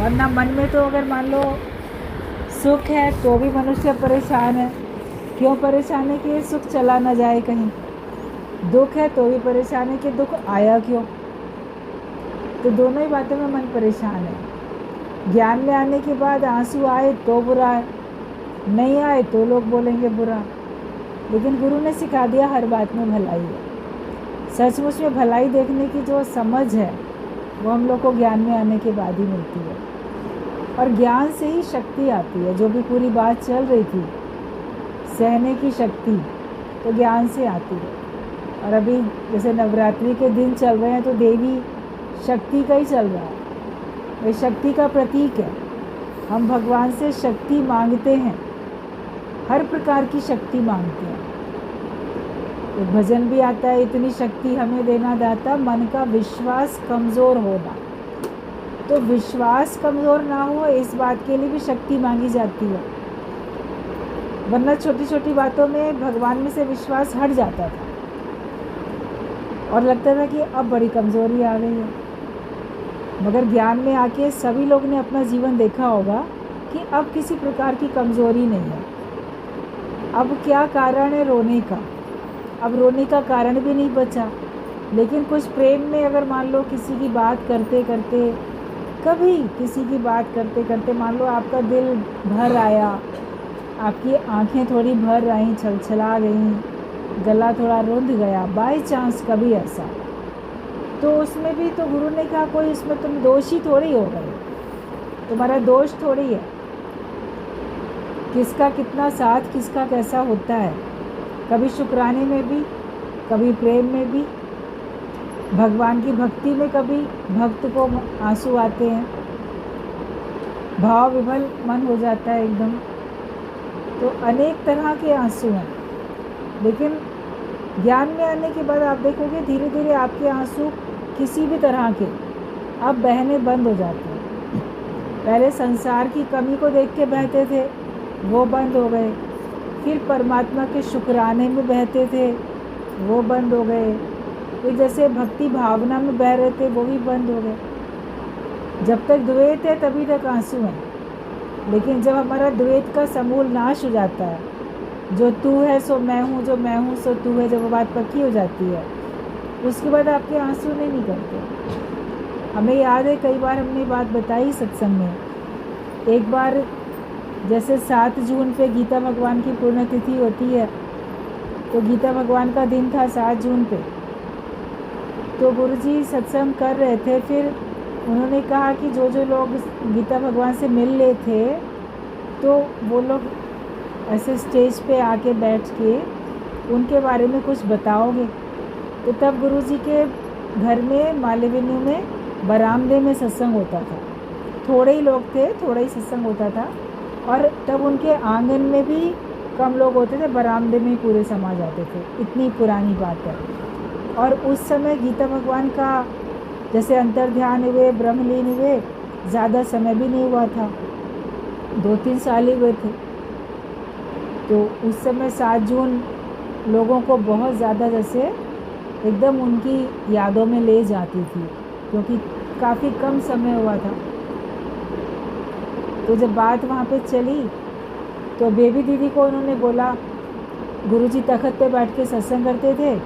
वरना मन में तो अगर मान लो सुख है तो भी मनुष्य परेशान है। क्यों परेशान है? कि ये सुख चला ना जाए कहीं। दुख है तो भी परेशान है कि दुख आया क्यों। तो दोनों ही बातों में मन परेशान है। ज्ञान में आने के बाद आंसू आए तो बुरा है, नहीं आए तो लोग बोलेंगे बुरा। लेकिन गुरु ने सिखा दिया हर बात में भलाई है। सचमुच में भलाई देखने की जो समझ है वो हम लोग को ज्ञान में आने के बाद ही मिलती है। और ज्ञान से ही शक्ति आती है। जो भी पूरी बात चल रही थी सहने की शक्ति, तो ज्ञान से आती है। और अभी जैसे नवरात्रि के दिन चल रहे हैं तो देवी शक्ति का ही चल रहा है। ये शक्ति का प्रतीक है। हम भगवान से शक्ति मांगते हैं, हर प्रकार की शक्ति मांगते हैं। एक भजन भी आता है, इतनी शक्ति हमें देना दाता, मन का विश्वास कमज़ोर होना। तो विश्वास कमज़ोर ना हो इस बात के लिए भी शक्ति मांगी जाती है। वरना छोटी छोटी बातों में भगवान में से विश्वास हट जाता था और लगता था कि अब बड़ी कमज़ोरी आ गई है। मगर ज्ञान में आके सभी लोग ने अपना जीवन देखा होगा कि अब किसी प्रकार की कमज़ोरी नहीं है। अब क्या कारण है रोने का? अब रोने का कारण भी नहीं बचा। लेकिन कुछ प्रेम में अगर मान लो किसी की बात करते करते, कभी किसी की बात करते करते मान लो आपका दिल भर आया, आपकी आंखें थोड़ी भर आईं, छलछला गईं, गला थोड़ा रुंध गया, बाय चांस कभी ऐसा, तो उसमें भी तो गुरु ने कहा कोई इसमें तुम दोषी थोड़ी हो गए, तुम्हारा दोष थोड़ी है। किसका कितना साथ, किसका कैसा होता है, कभी शुक्राने में भी, कभी प्रेम में भी, भगवान की भक्ति में कभी भक्त को आंसू आते हैं, भाव विभल मन हो जाता है एकदम। तो अनेक तरह के आंसू हैं। लेकिन ज्ञान में आने के बाद आप देखोगे धीरे धीरे आपके आंसू किसी भी तरह के अब बहने बंद हो जाते हैं। पहले संसार की कमी को देख के बहते थे, वो बंद हो गए। फिर परमात्मा के शुक्राने में बहते थे, वो बंद हो गए। फिर जैसे भक्ति भावना में बह रहे थे, वो भी बंद हो गए। जब तक द्वैत है तभी तक आंसू हैं। लेकिन जब हमारा द्वैत का समूल नाश हो जाता है, जो तू है सो मैं हूँ, जो मैं हूँ सो तू है, जब वो बात पक्की हो जाती है, उसके बाद आपके आंसू नहीं निकलते। हमें याद है कई बार हमने बात बताई सत्संग में। एक बार जैसे 7 जून पे गीता भगवान की पुण्यतिथि होती है, तो गीता भगवान का दिन था 7 जून पे। तो गुरुजी सत्संग कर रहे थे। फिर उन्होंने कहा कि जो जो लोग गीता भगवान से मिल रहे थे, तो वो लोग ऐसे स्टेज पे आके बैठ के उनके बारे में कुछ बताओगे। तो तब गुरुजी के घर में मालवीनु में बरामदे में सत्संग होता था। थोड़े ही लोग थे, थोड़ा ही सत्संग होता था। और तब उनके आंगन में भी कम लोग होते थे, बरामदे में ही पूरे समा जाते थे। इतनी पुरानी बात है। और उस समय गीता भगवान का जैसे अंतर्ध्यान हुए, ब्रह्मलीन हुए, ज़्यादा समय भी नहीं हुआ था, 2-3 साल ही हुए थे। तो उस समय 7 जून लोगों को बहुत ज़्यादा जैसे एकदम उनकी यादों में ले जाती थी, क्योंकि काफ़ी कम समय हुआ था। तो जब बात वहाँ पे चली तो बेबी दीदी को उन्होंने बोला, गुरुजी तख़त पे बैठ के सत्संग करते थे,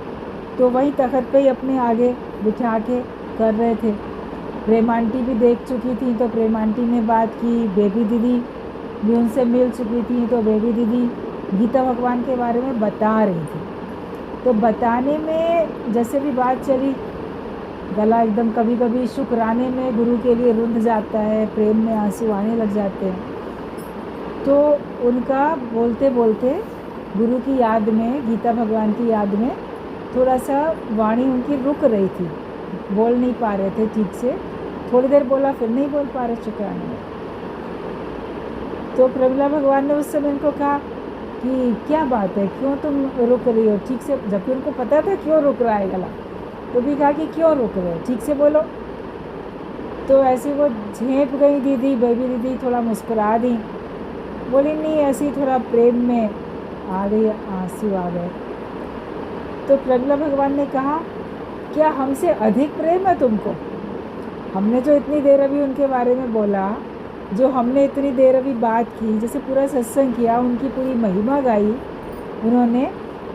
तो वही तख़त पे ही अपने आगे बिठा के कर रहे थे। प्रेम आंटी भी देख चुकी थी, तो प्रेम आंटी ने बात की। बेबी दीदी भी उनसे मिल चुकी थी, तो बेबी दीदी गीता भगवान के बारे में बता रही थी। तो बताने में जैसे भी बात चली, गला एकदम कभी कभी शुक्राने में गुरु के लिए रुंध जाता है, प्रेम में आंसू आने लग जाते हैं। तो उनका बोलते बोलते गुरु की याद में, गीता भगवान की याद में थोड़ा सा वाणी उनकी रुक रही थी, बोल नहीं पा रहे थे ठीक से। थोड़ी देर बोला, फिर नहीं बोल पा रहे शुक्राने में। तो प्रमिला भगवान ने उस समय उनको कहा कि क्या बात है, क्यों तुम रुक रही हो ठीक से, जबकि उनको पता था क्यों रुक रहा है गला। तो भी कहा कि क्यों रुक रहे हो, ठीक से बोलो। तो ऐसे वो झेप गई दीदी, बेबी दीदी थोड़ा मुस्कुरा दी, बोली नहीं ऐसे ही थोड़ा प्रेम में आ गई, आंसू आ गए। तो प्रमिला भगवान ने कहा, क्या हमसे अधिक प्रेम है तुमको? हमने जो इतनी देर अभी उनके बारे में बोला, जो हमने इतनी देर अभी बात की, जैसे पूरा सत्संग किया, उनकी पूरी महिमा गाई उन्होंने,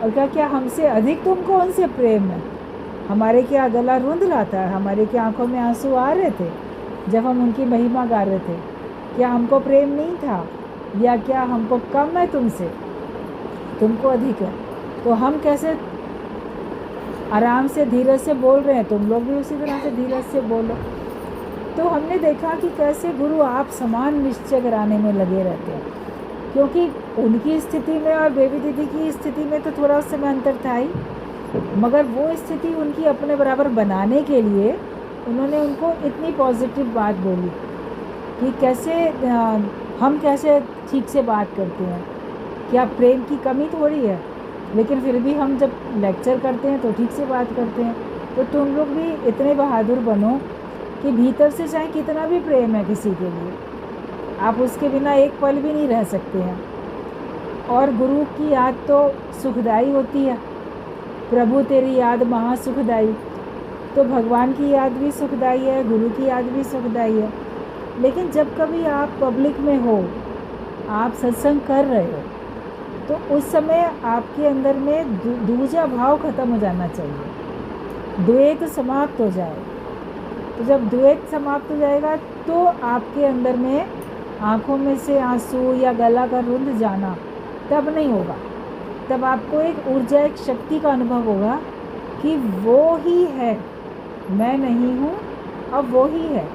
और कहा क्या हमसे अधिक तुमको उनसे प्रेम है? हमारे क्या गला रुंध रहा था, हमारे क्या आंखों में आंसू आ रहे थे जब हम उनकी महिमा गा रहे थे? क्या हमको प्रेम नहीं था, या क्या हमको कम है तुमसे, तुमको अधिक है? तो हम कैसे आराम से धीरज से बोल रहे हैं, तुम लोग भी उसी तरह से धीरज से बोलो। तो हमने देखा कि कैसे गुरु आप समान निश्चय कराने में लगे रहते हैं, क्योंकि उनकी स्थिति में और बेबी दीदी की स्थिति में तो थोड़ा उस समय अंतर था ही, मगर वो स्थिति उनकी अपने बराबर बनाने के लिए उन्होंने उनको इतनी पॉजिटिव बात बोली कि कैसे हम कैसे ठीक से बात करते हैं, क्या प्रेम की कमी थोड़ी है, लेकिन फिर भी हम जब लेक्चर करते हैं तो ठीक से बात करते हैं। तो तुम लोग भी इतने बहादुर बनो कि भीतर से चाहे कितना भी प्रेम है किसी के लिए, आप उसके बिना एक पल भी नहीं रह सकते हैं। और गुरु की याद तो सुखदाई होती है, प्रभु तेरी याद महासुखदाई। तो भगवान की याद भी सुखदाई है, गुरु की याद भी सुखदाई है। लेकिन जब कभी आप पब्लिक में हो, आप सत्संग कर रहे हो, तो उस समय आपके अंदर में दूजा भाव खत्म हो जाना चाहिए, द्वैत समाप्त हो जाए। तो जब द्वैत समाप्त हो जाएगा तो आपके अंदर में आँखों में से आंसू या गला का रुंध जाना तब नहीं होगा। तब आपको एक ऊर्जा, एक शक्ति का अनुभव होगा कि वो ही है, मैं नहीं हूँ, अब वो ही है,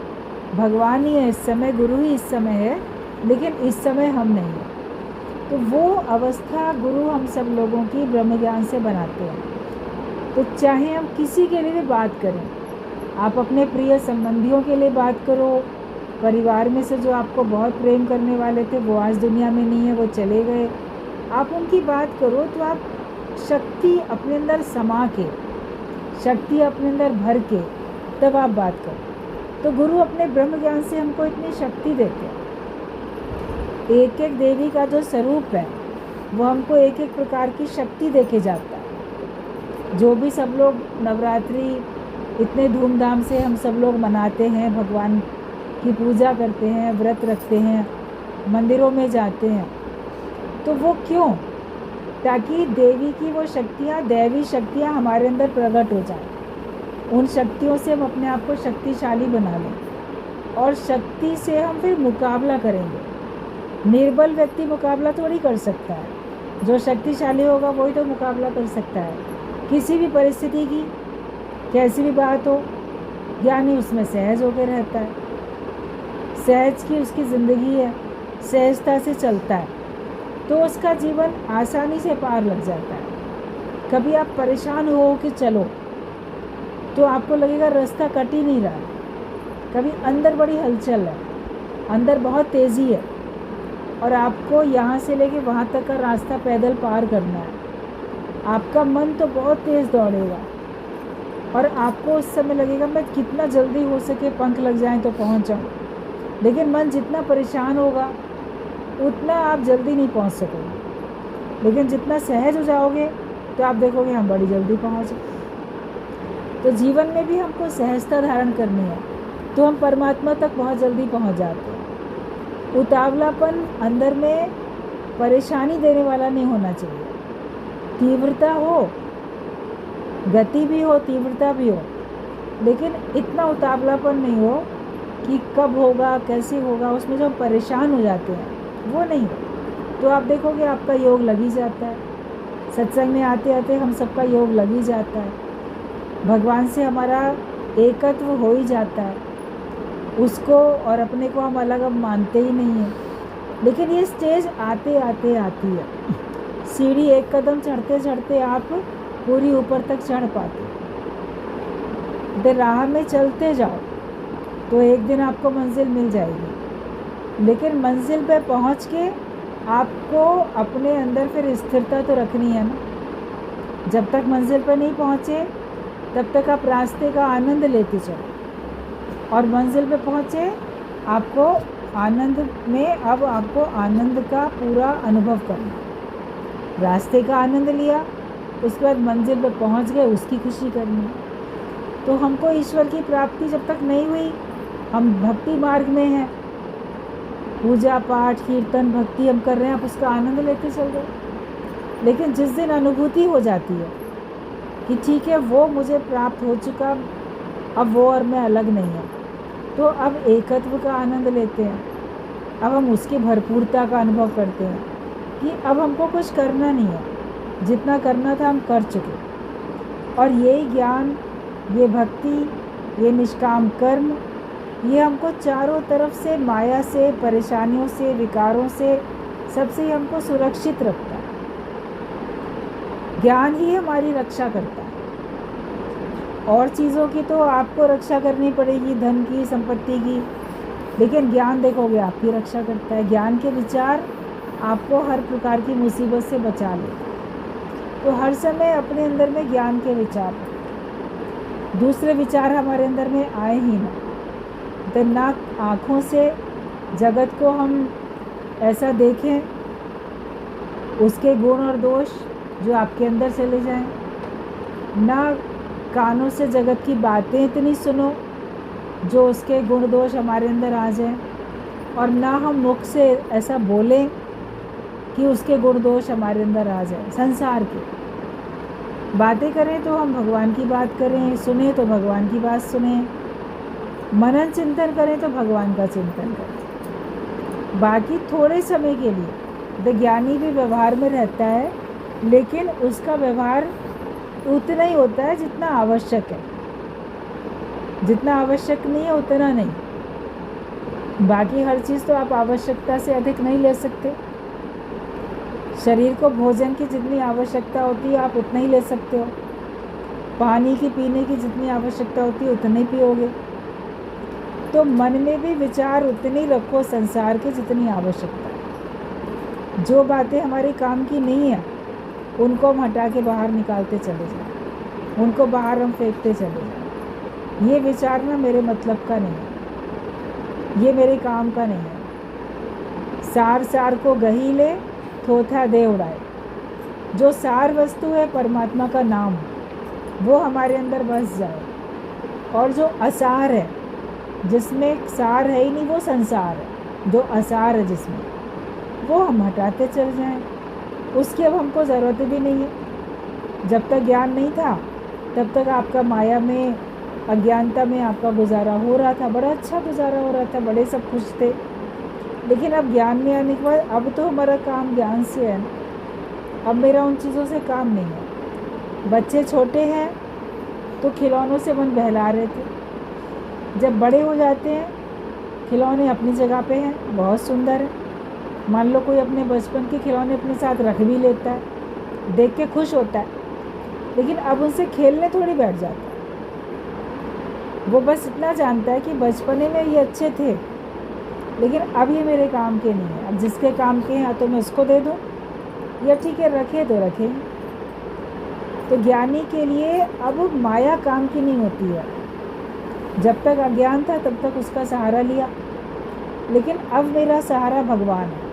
भगवान ही है इस समय, गुरु ही इस समय है, लेकिन इस समय हम नहीं हैं। तो वो अवस्था गुरु हम सब लोगों की ब्रह्म ज्ञान से बनाते हैं। तो चाहे हम किसी के लिए भी बात करें, आप अपने प्रिय संबंधियों के लिए बात करो, परिवार में से जो आपको बहुत प्रेम करने वाले थे वो आज दुनिया में नहीं है, वो चले गए, आप उनकी बात करो, तो आप शक्ति अपने अंदर समा के, शक्ति अपने अंदर भर के तब आप बात करो। तो गुरु अपने ब्रह्म ज्ञान से हमको इतनी शक्ति देते हैं। एक एक देवी का जो स्वरूप है वो हमको एक एक प्रकार की शक्ति देके जाता है। जो भी सब लोग नवरात्रि इतने धूमधाम से हम सब लोग मनाते हैं, भगवान की पूजा करते हैं, व्रत रखते हैं, मंदिरों में जाते हैं, तो वो क्यों? ताकि देवी की वो शक्तियाँ, दैवी शक्तियाँ हमारे अंदर प्रकट हो जाए। उन शक्तियों से हम अपने आप को शक्तिशाली बना लें, और शक्ति से हम फिर मुकाबला करेंगे। निर्बल व्यक्ति मुकाबला थोड़ी कर सकता है, जो शक्तिशाली होगा वही तो मुकाबला कर सकता है। किसी भी परिस्थिति की कैसी भी बात हो, ज्ञानी उसमें सहज होकर रहता है, सहज की उसकी ज़िंदगी है, सहजता से चलता है, तो उसका जीवन आसानी से पार लग जाता है। कभी आप परेशान हो कि चलो, तो आपको लगेगा रास्ता कट ही नहीं रहा। कभी अंदर बड़ी हलचल है, अंदर बहुत तेज़ी है, और आपको यहाँ से लेके वहाँ तक का रास्ता पैदल पार करना है। आपका मन तो बहुत तेज़ दौड़ेगा, और आपको उस समय लगेगा मैं कितना जल्दी हो सके पंख लग जाएं तो पहुँच जाऊँ। लेकिन मन जितना परेशान होगा उतना आप जल्दी नहीं पहुँच सकोगे। लेकिन जितना सहज हो जाओगे तो आप देखोगे हम बड़ी जल्दी पहुँच गए। तो जीवन में भी हमको सहजता धारण करनी है, तो हम परमात्मा तक बहुत जल्दी पहुँच जाते हैं। उतावलापन अंदर में परेशानी देने वाला नहीं होना चाहिए। तीव्रता हो, गति भी हो, तीव्रता भी हो, लेकिन इतना उतावलापन नहीं हो कि कब होगा, कैसे होगा, उसमें जो हम परेशान हो जाते हैं वो नहीं। तो आप देखोगे आपका योग लग ही जाता है। सत्संग में आते आते हम सबका योग लग ही जाता है, भगवान से हमारा एकत्व हो ही जाता है। उसको और अपने को हम अलग अब मानते ही नहीं हैं। लेकिन ये स्टेज आते आते आती है, सीढ़ी एक कदम चढ़ते चढ़ते आप पूरी ऊपर तक चढ़ पाते। तो राह में चलते जाओ तो एक दिन आपको मंजिल मिल जाएगी, लेकिन मंजिल पे पहुंच के आपको अपने अंदर फिर स्थिरता तो रखनी है ना। जब तक मंजिल पर नहीं पहुंचे तब तक आप रास्ते का आनंद लेते चलो, और मंजिल पे पहुंचे आपको आनंद में, अब आपको आनंद का पूरा अनुभव करना। रास्ते का आनंद लिया, उसके बाद मंजिल पे पहुंच गए, उसकी खुशी करनी। तो हमको ईश्वर की प्राप्ति जब तक नहीं हुई हम भक्ति मार्ग में हैं, पूजा पाठ कीर्तन भक्ति हम कर रहे हैं, आप उसका आनंद लेते चल रहे। लेकिन जिस दिन अनुभूति हो जाती है कि ठीक है वो मुझे प्राप्त हो चुका, अब वो और मैं अलग नहीं है, तो अब एकत्व का आनंद लेते हैं। अब हम उसकी भरपूरता का अनुभव करते हैं कि अब हमको कुछ करना नहीं है, जितना करना था हम कर चुके। और यही ज्ञान, ये भक्ति, ये निष्काम कर्म, ये हमको चारों तरफ से माया से, परेशानियों से, विकारों से, सबसे ही हमको सुरक्षित रखता है। ज्ञान ही हमारी रक्षा करता है। और चीज़ों की तो आपको रक्षा करनी पड़ेगी, धन की, संपत्ति की, लेकिन ज्ञान देखोगे आपकी रक्षा करता है। ज्ञान के विचार आपको हर प्रकार की मुसीबत से बचा लेते। तो हर समय अपने अंदर में ज्ञान के विचार, दूसरे विचार हमारे अंदर में आए ही ना। तो ना आँखों से जगत को हम ऐसा देखें, उसके गुण और दोष जो आपके अंदर चले जाएं, ना कानों से जगत की बातें इतनी सुनो जो उसके गुण दोष हमारे अंदर आ जाएं, और ना हम मुख से ऐसा बोलें कि उसके गुण दोष हमारे अंदर आ जाए। संसार की बातें करें तो हम भगवान की बात करें, सुने तो भगवान की बात सुने, मनन चिंतन करें तो भगवान का चिंतन करें। बाकी थोड़े समय के लिए विज्ञानी भी व्यवहार में रहता है, लेकिन उसका व्यवहार उतना ही होता है जितना आवश्यक है, जितना आवश्यक नहीं है उतना नहीं। बाकी हर चीज़ तो आप आवश्यकता से अधिक नहीं ले सकते। शरीर को भोजन की जितनी आवश्यकता होती है आप उतना ही ले सकते हो, पानी की पीने की जितनी आवश्यकता होती है उतने ही पियोगे। तो मन में भी विचार उतने ही रखो संसार के जितनी आवश्यकता है। जो बातें हमारे काम की नहीं है उनको हम हटा के बाहर निकालते चले जाएं, उनको बाहर हम फेंकते चले जाएं। ये विचार ना मेरे मतलब का नहीं है, ये मेरे काम का नहीं है। सार सार को गही ले, थोथा दे उड़ाए। जो सार वस्तु है परमात्मा का नाम, वो हमारे अंदर बस जाए। और जो असार है, जिसमें सार है ही नहीं, वो संसार है। जो असार है जिसमें, वो हम हटाते चल जाएं। उसकी अब हमको ज़रूरत भी नहीं है। जब तक ज्ञान नहीं था तब तक आपका माया में, अज्ञानता में आपका गुजारा हो रहा था, बड़ा अच्छा गुजारा हो रहा था, बड़े सब खुश थे। लेकिन अब ज्ञान में आने के बाद अब तो हमारा काम ज्ञान से है, अब मेरा उन चीज़ों से काम नहीं है। बच्चे छोटे हैं तो खिलौनों से मन बहला रहे थे, जब बड़े हो जाते हैं खिलौने अपनी जगह पे हैं, बहुत सुंदर है। मान लो कोई अपने बचपन के खिलौने अपने साथ रख भी लेता है, देख के खुश होता है, लेकिन अब उनसे खेलने थोड़ी बैठ जाता है। वो बस इतना जानता है कि बचपने में ये अच्छे थे, लेकिन अब ये मेरे काम के नहीं है। अब जिसके काम के हैं तो मैं उसको दे दूँ, या ठीक है रखे तो रखे। तो ज्ञानी के लिए अब माया काम की नहीं होती है। जब तक अज्ञान था तब तक उसका सहारा लिया, लेकिन अब मेरा सहारा भगवान है।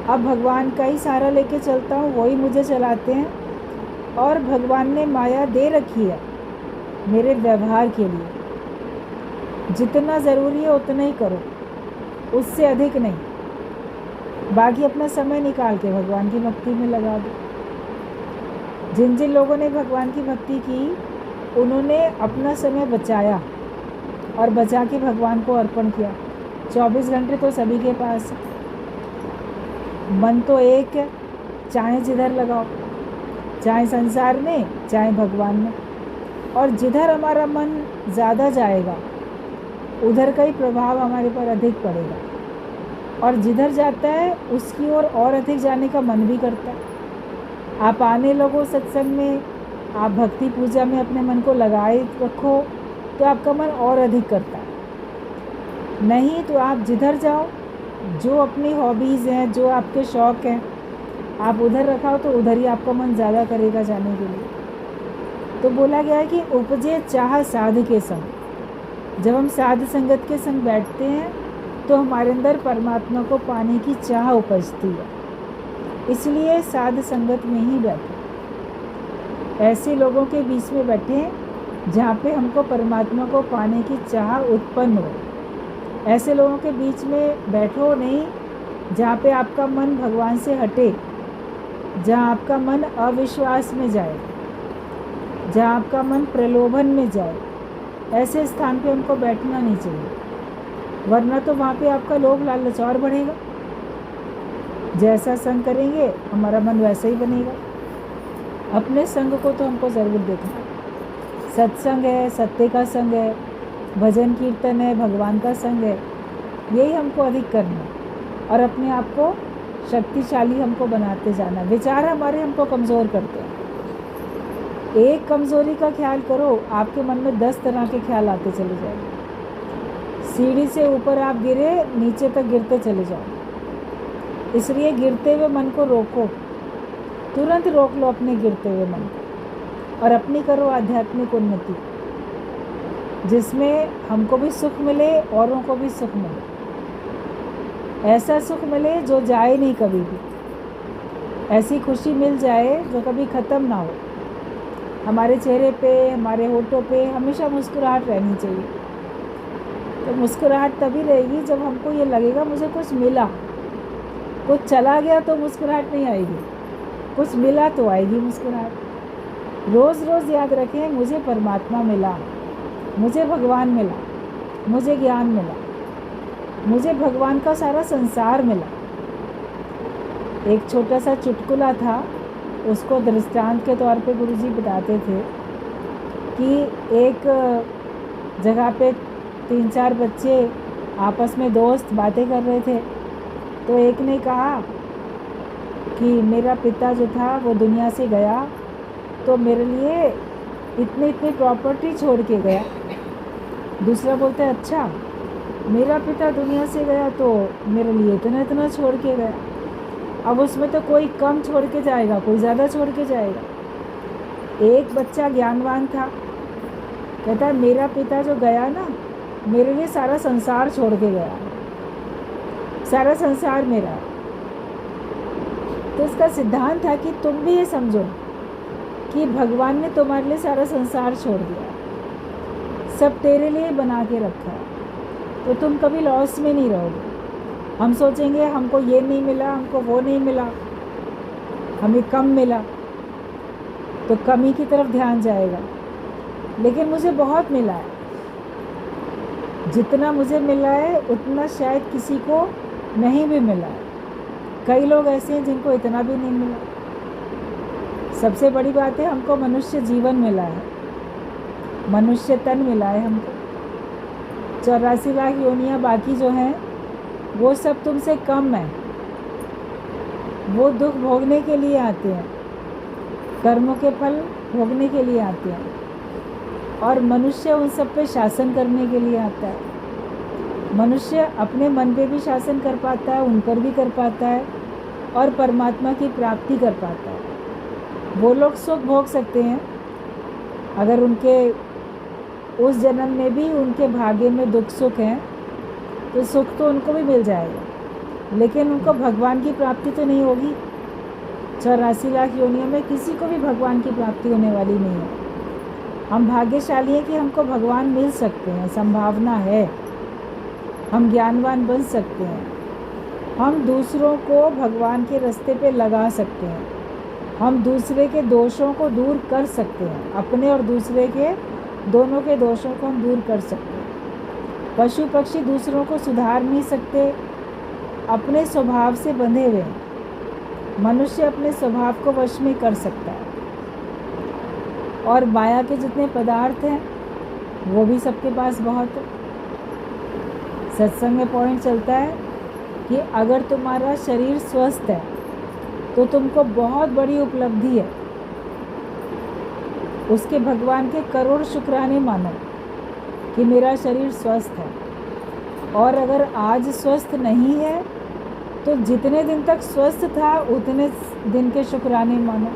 अब भगवान का ही सहारा लेके चलता हूँ, वही मुझे चलाते हैं। और भगवान ने माया दे रखी है मेरे व्यवहार के लिए। जितना ज़रूरी है उतना ही करो, उससे अधिक नहीं। बाकी अपना समय निकाल के भगवान की भक्ति में लगा दो। जिन जिन लोगों ने भगवान की भक्ति की, उन्होंने अपना समय बचाया और बचा के भगवान को अर्पण किया। 24 घंटे तो सभी के पास है। मन तो एक है, चाहे जिधर लगाओ, चाहे संसार में चाहे भगवान में। और जिधर हमारा मन ज़्यादा जाएगा उधर का ही प्रभाव हमारे पर अधिक पड़ेगा, और जिधर जाता है उसकी ओर और अधिक जाने का मन भी करता है। आप आने लगो सत्संग में, आप भक्ति पूजा में अपने मन को लगाए रखो तो आपका मन और अधिक करता है। नहीं तो आप जिधर जाओ, जो अपनी हॉबीज़ हैं, जो आपके शौक़ हैं, आप उधर रखाओ तो उधर ही आपका मन ज़्यादा करेगा जाने के लिए। तो बोला गया है कि उपजे चाह साध के संग। जब हम साध संगत के संग बैठते हैं तो हमारे अंदर परमात्मा को पाने की चाह उपजती है। इसलिए साध संगत में ही बैठे, ऐसे लोगों के बीच में बैठें जहाँ पे हमको परमात्मा को पाने की चाह उत्पन्न हो। ऐसे लोगों के बीच में बैठो नहीं जहाँ पे आपका मन भगवान से हटे, जहाँ आपका मन अविश्वास में जाए, जहाँ आपका मन प्रलोभन में जाए। ऐसे स्थान पे हमको बैठना नहीं चाहिए, वरना तो वहाँ पे आपका लोभ लालच और बढ़ेगा। जैसा संग करेंगे हमारा मन वैसा ही बनेगा। अपने संग को तो हमको ज़रूर देखना है। सत्संग है, सत्य का संग है, भजन कीर्तन है, भगवान का संग है, यही हमको अधिक करना है और अपने आप को शक्तिशाली हमको बनाते जाना। विचार हमारे हमको कमज़ोर करते हैं। एक कमज़ोरी का ख्याल करो, आपके मन में 10 तरह के ख्याल आते चले जाएंगे। सीढ़ी से ऊपर आप गिरे, नीचे तक गिरते चले जाओ। इसलिए गिरते हुए मन को रोको, तुरंत रोक लो अपने गिरते हुए मन को और अपनी करो आध्यात्मिक उन्नति, जिसमें हमको भी सुख मिले, औरों को भी सुख मिले। ऐसा सुख मिले जो जाए नहीं कभी भी, ऐसी खुशी मिल जाए जो कभी ख़त्म ना हो। हमारे चेहरे पे, हमारे होठों पे हमेशा मुस्कुराहट रहनी चाहिए। तो मुस्कुराहट तभी रहेगी जब हमको ये लगेगा मुझे कुछ मिला। कुछ चला गया तो मुस्कुराहट नहीं आएगी, कुछ मिला तो आएगी मुस्कुराहट। रोज़ रोज़ याद रखें, मुझे परमात्मा मिला, मुझे भगवान मिला, मुझे ज्ञान मिला, मुझे भगवान का सारा संसार मिला। एक छोटा सा चुटकुला था, उसको दृष्टांत के तौर पे गुरुजी बताते थे कि एक जगह पे 3-4 बच्चे आपस में दोस्त बातें कर रहे थे। तो एक ने कहा कि मेरा पिता जो था वो दुनिया से गया तो मेरे लिए इतनी इतनी प्रॉपर्टी छोड़ के गया। दूसरा बोलता है अच्छा, मेरा पिता दुनिया से गया तो मेरे लिए इतना इतना छोड़ के गया। अब उसमें तो कोई कम छोड़ के जाएगा, कोई ज़्यादा छोड़ के जाएगा। एक बच्चा ज्ञानवान था, कहता है मेरा पिता जो गया ना, मेरे लिए सारा संसार छोड़ के गया, सारा संसार मेरा। तो इसका सिद्धांत था कि तुम भी ये समझो कि भगवान ने तुम्हारे लिए सारा संसार छोड़ दिया, सब तेरे लिए बना के रखा है, तो तुम कभी लॉस में नहीं रहोगे। हम सोचेंगे हमको ये नहीं मिला, हमको वो नहीं मिला, हमें कम मिला, तो कमी की तरफ ध्यान जाएगा। लेकिन मुझे बहुत मिला है, जितना मुझे मिला है उतना शायद किसी को नहीं भी मिला है। कई लोग ऐसे हैं जिनको इतना भी नहीं मिला। सबसे बड़ी बात है हमको मनुष्य जीवन मिला है, मनुष्य तन मिला है हमको। 84 लाख योनियाँ बाकी जो हैं वो सब तुमसे कम है। वो दुख भोगने के लिए आते हैं, कर्मों के फल भोगने के लिए आते हैं, और मनुष्य उन सब पे शासन करने के लिए आता है। मनुष्य अपने मन पे भी शासन कर पाता है, उन पर भी कर पाता है, और परमात्मा की प्राप्ति कर पाता है। वो लोग सुख भोग सकते हैं अगर उनके उस जन्म में भी उनके भाग्य में दुख सुख हैं, तो सुख तो उनको भी मिल जाएगा, लेकिन उनको भगवान की प्राप्ति तो नहीं होगी। 84 लाख योनियों में किसी को भी भगवान की प्राप्ति होने वाली नहीं है। हम भाग्यशाली हैं कि हमको भगवान मिल सकते हैं, संभावना है, हम ज्ञानवान बन सकते हैं, हम दूसरों को भगवान के रास्ते पे लगा सकते हैं, हम दूसरे के दोषों को दूर कर सकते हैं, अपने और दूसरे के दोनों के दोषों को हम दूर कर सकते हैं। पशु पक्षी दूसरों को सुधार नहीं सकते, अपने स्वभाव से बंधे हुए हैं। मनुष्य अपने स्वभाव को वश में कर सकता है, और माया के जितने पदार्थ हैं वो भी सबके पास बहुत है। सत्संग में पॉइंट चलता है कि अगर तुम्हारा शरीर स्वस्थ है तो तुमको बहुत बड़ी उपलब्धि है। उसके भगवान के करोड़ शुक्राने मानो कि मेरा शरीर स्वस्थ है। और अगर आज स्वस्थ नहीं है तो जितने दिन तक स्वस्थ था उतने दिन के शुक्राने मानो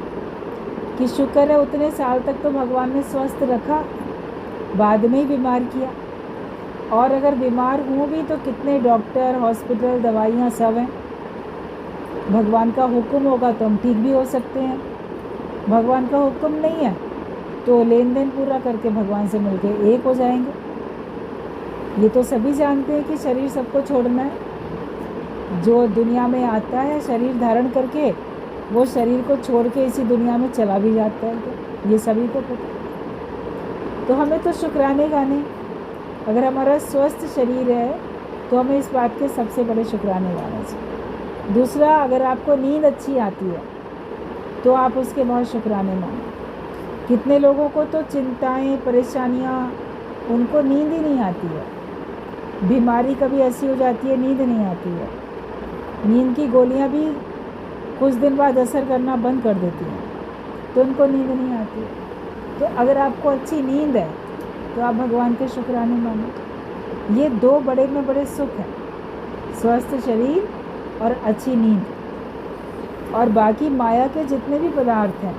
कि शुक्र है उतने साल तक तो भगवान ने स्वस्थ रखा, बाद में ही बीमार किया। और अगर बीमार हूँ भी तो कितने डॉक्टर, हॉस्पिटल, दवाइयाँ सब हैं। भगवान का हुक्म होगा तो हम ठीक भी हो सकते हैं, भगवान का हुक्म नहीं है तो लेन देन पूरा करके भगवान से मिलके एक हो जाएंगे। ये तो सभी जानते हैं कि शरीर सबको छोड़ना है। जो दुनिया में आता है शरीर धारण करके, वो शरीर को छोड़ के इसी दुनिया में चला भी जाता है, तो ये सभी को पता है। तो हमें तो शुक्राने गाने, अगर हमारा स्वस्थ शरीर है तो हमें इस बात के सबसे बड़े शुक्राने गाने चाहिए। दूसरा, अगर आपको नींद अच्छी आती है तो आप उसके बहुत शुक्राने मानो। कितने लोगों को तो चिंताएं, परेशानियां, उनको नींद ही नहीं आती है। बीमारी कभी ऐसी हो जाती है नींद नहीं आती है। नींद की गोलियां भी कुछ दिन बाद असर करना बंद कर देती हैं, तो उनको नींद नहीं आती है। तो अगर आपको अच्छी नींद है तो आप भगवान के शुक्राने मानो। ये दो बड़े में बड़े सुख हैं, स्वस्थ शरीर और अच्छी नींद। और बाकी माया के जितने भी पदार्थ हैं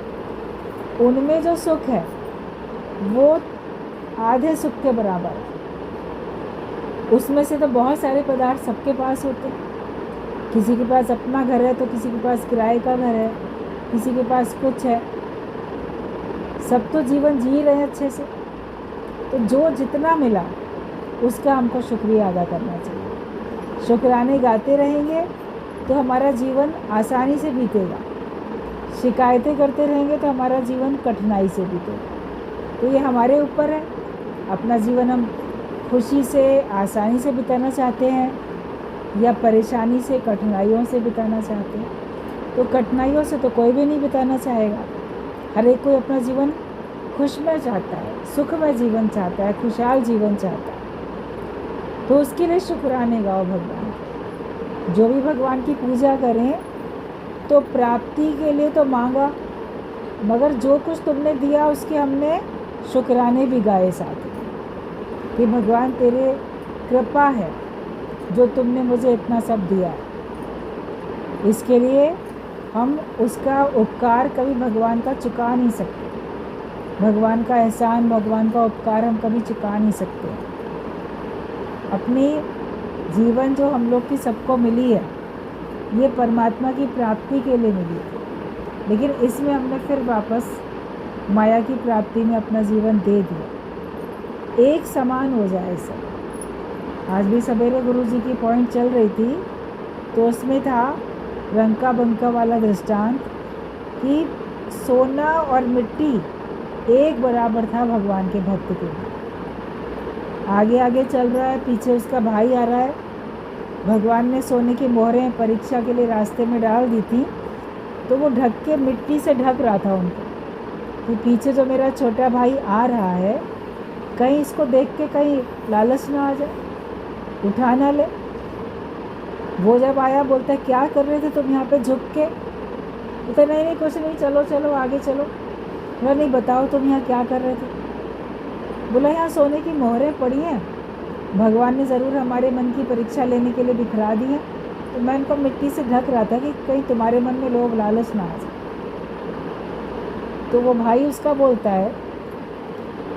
उनमें जो सुख है वो आधे सुख के बराबर है। उसमें से तो बहुत सारे पदार्थ सबके पास होते हैं। किसी के पास अपना घर है तो किसी के पास किराए का घर है, किसी के पास कुछ है। सब तो जीवन जी रहे हैं अच्छे से। तो जो जितना मिला उसका हमको शुक्रिया अदा करना चाहिए। शुक्राने गाते रहेंगे तो हमारा जीवन आसानी से बीतेगा। शिकायतें करते रहेंगे तो हमारा जीवन कठिनाई से बीतेगा। तो ये हमारे ऊपर है। अपना जीवन हम खुशी से, आसानी से बिताना चाहते हैं या परेशानी से, कठिनाइयों से बिताना चाहते हैं। तो कठिनाइयों से तो कोई भी नहीं बिताना चाहेगा। हर एक कोई अपना जीवन खुशमय चाहता है, सुखमय जीवन चाहता है, खुशहाल जीवन चाहता है। तो उसके लिए शुक्राने गाओ भगवान। जो भी भगवान की पूजा करें तो प्राप्ति के लिए तो मांगा, मगर जो कुछ तुमने दिया उसके हमने शुक्राने भी गाए साथ कि भगवान तेरे कृपा है जो तुमने मुझे इतना सब दिया है। इसके लिए हम उसका उपकार कभी भगवान का चुका नहीं सकते। भगवान का एहसान, भगवान का उपकार हम कभी चुका नहीं सकते। अपनी जीवन जो हम लोग की सबको मिली है ये परमात्मा की प्राप्ति के लिए मिली है, लेकिन इसमें हमने फिर वापस माया की प्राप्ति में अपना जीवन दे दिया। एक समान हो जाए सब। आज भी सवेरे गुरुजी की पॉइंट चल रही थी तो उसमें था रंका बंका वाला दृष्टांत कि सोना और मिट्टी एक बराबर था भगवान के भक्त के लिए। आगे आगे चल रहा है, पीछे उसका भाई आ रहा है। भगवान ने सोने की मोहरें परीक्षा के लिए रास्ते में डाल दी थी, तो वो ढक के मिट्टी से ढक रहा था उनको कि पीछे जो मेरा छोटा भाई आ रहा है कहीं इसको देख के कहीं लालच ना आ जाए, उठा ना ले। वो जब आया बोलता है क्या कर रहे थे तुम यहाँ पे झुक के? बोलता नहीं नहीं कुछ नहीं, चलो चलो आगे चलो। बोला नहीं बताओ तुम यहाँ क्या कर रहे थे? बोला यहाँ सोने की मोहरें पड़ी हैं, भगवान ने ज़रूर हमारे मन की परीक्षा लेने के लिए बिखरा दी है, तो मैं इनको मिट्टी से ढक रहा था कि कहीं तुम्हारे मन में लोग लालच ना आ जाए। तो वो भाई उसका बोलता है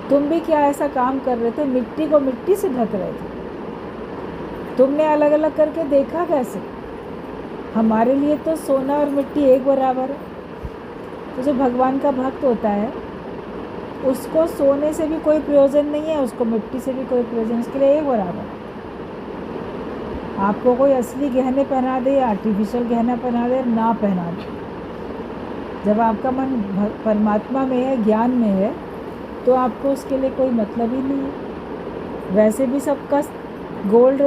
तुम भी क्या ऐसा काम कर रहे थे, मिट्टी को मिट्टी से ढक रहे थे? तुमने अलग अलग करके देखा कैसे? हमारे लिए तो सोना और मिट्टी एक बराबर है। तो जो भगवान का भक्त होता है उसको सोने से भी कोई प्रयोजन नहीं है, उसको मिट्टी से भी कोई प्रयोजन, उसके लिए एक बराबर है। आपको कोई असली गहने पहना दे या आर्टिफिशियल गहना पहना दे, ना पहना दे, जब आपका मन परमात्मा में है, ज्ञान में है, तो आपको उसके लिए कोई मतलब ही नहीं है। वैसे भी सबका गोल्ड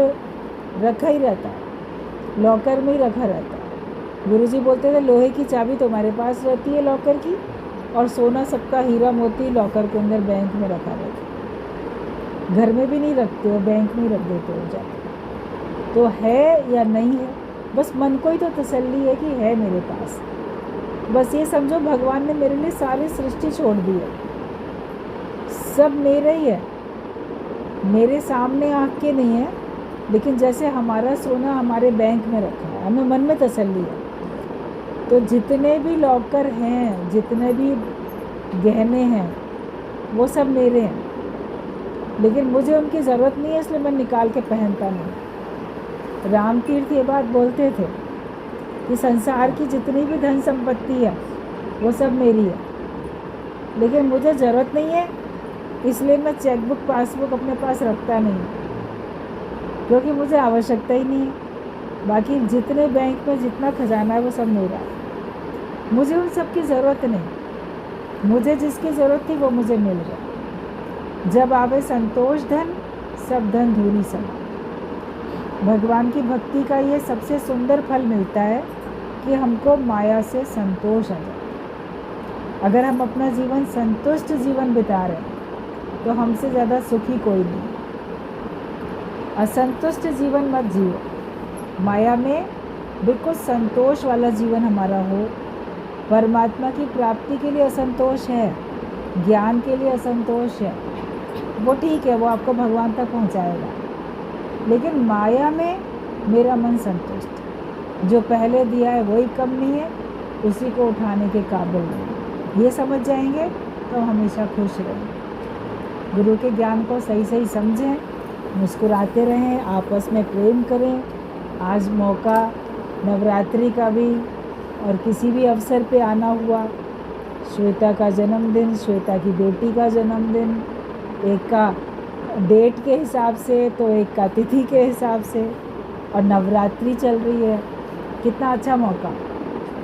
रखा ही रहता है, लॉकर में ही रखा रहता है। गुरुजी बोलते थे लोहे की चाबी तुम्हारे पास रहती है लॉकर की, और सोना सबका हीरा मोती लॉकर के अंदर बैंक में रखा रहता है। घर में भी नहीं रखते हो, बैंक में ही रख देते हो जाके। तो है या नहीं है, बस मन को ही तो तसल्ली है कि है मेरे पास। बस ये समझो भगवान ने मेरे लिए सारी सृष्टि छोड़ दी है, सब मेरे ही है, मेरे सामने आँख के नहीं है, लेकिन जैसे हमारा सोना हमारे बैंक में रखा है, हमें मन में तसल्ली है। तो जितने भी लॉकर हैं, जितने भी गहने हैं, वो सब मेरे हैं, लेकिन मुझे उनकी ज़रूरत नहीं है, इसलिए मैं निकाल के पहनता नहीं। रामतीर्थ ये बात बोलते थे कि संसार की जितनी भी धन संपत्ति है वो सब मेरी है, लेकिन मुझे ज़रूरत नहीं है, इसलिए मैं चेकबुक पासबुक अपने पास रखता नहीं, क्योंकि मुझे आवश्यकता ही नहीं है। बाकी जितने बैंक में जितना खजाना है वो सब मेरा है, मुझे उन सब की ज़रूरत नहीं। मुझे जिसकी ज़रूरत थी वो मुझे मिल गया। जब आवे संतोष धन, सब धन धूली समा। भगवान की भक्ति का ये सबसे सुंदर फल मिलता है कि हमको माया से संतोष आ जाए। अगर हम अपना जीवन संतुष्ट जीवन बिता रहे हैं तो हमसे ज़्यादा सुखी कोई नहीं। असंतुष्ट जीवन मत जियो। माया में बिल्कुल संतोष वाला जीवन हमारा हो। परमात्मा की प्राप्ति के लिए असंतोष है, ज्ञान के लिए असंतोष है, वो ठीक है, वो आपको भगवान तक पहुंचाएगा। लेकिन माया में मेरा मन संतुष्ट, जो पहले दिया है वही कम नहीं है, उसी को उठाने के काबिल नहीं। ये समझ जाएंगे तो हमेशा खुश रहें। गुरु के ज्ञान को सही सही समझें, मुस्कुराते रहें, आपस में प्रेम करें। आज मौका नवरात्रि का भी और किसी भी अवसर पे आना हुआ, श्वेता का जन्मदिन, श्वेता की बेटी का जन्मदिन, एक का डेट के हिसाब से तो एक का तिथि के हिसाब से, और नवरात्रि चल रही है, कितना अच्छा मौका।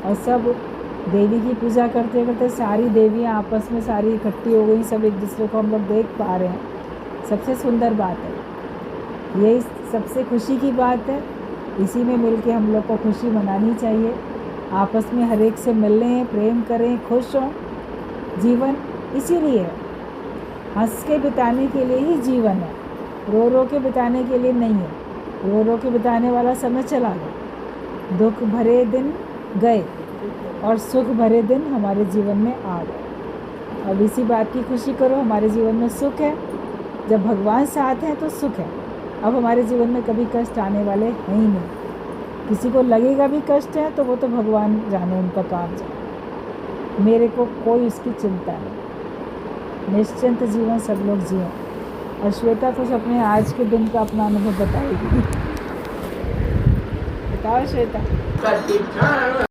और सब देवी की पूजा करते करते सारी देवियाँ आपस में सारी इकट्ठी हो गई, सब एक दूसरे को हम लोग देख पा रहे हैं। सबसे सुंदर बात है, यही सबसे खुशी की बात है। इसी में मिलके हम लोग को खुशी मनानी चाहिए। आपस में हर एक से मिलें, प्रेम करें, खुश हों। जीवन इसीलिए है, हंस के बिताने के लिए ही जीवन है, रो रो के बिताने के लिए नहीं है। रो रो के बिताने वाला समय चला गया, दुख भरे दिन गए और सुख भरे दिन हमारे जीवन में आ गए। अब इसी बात की खुशी करो, हमारे जीवन में सुख है। जब भगवान साथ हैं तो सुख है। अब हमारे जीवन में कभी कष्ट आने वाले हैं ही नहीं। किसी को लगेगा भी कष्ट है तो वो तो भगवान जाने, उनका काम जाने। मेरे को कोई उसकी चिंता नहीं। निश्चिंत जीवन सब लोग जिए। और श्वेता कुछ अपने आज के दिन का अपना अनुभव बताएगी। बताओ श्वेता।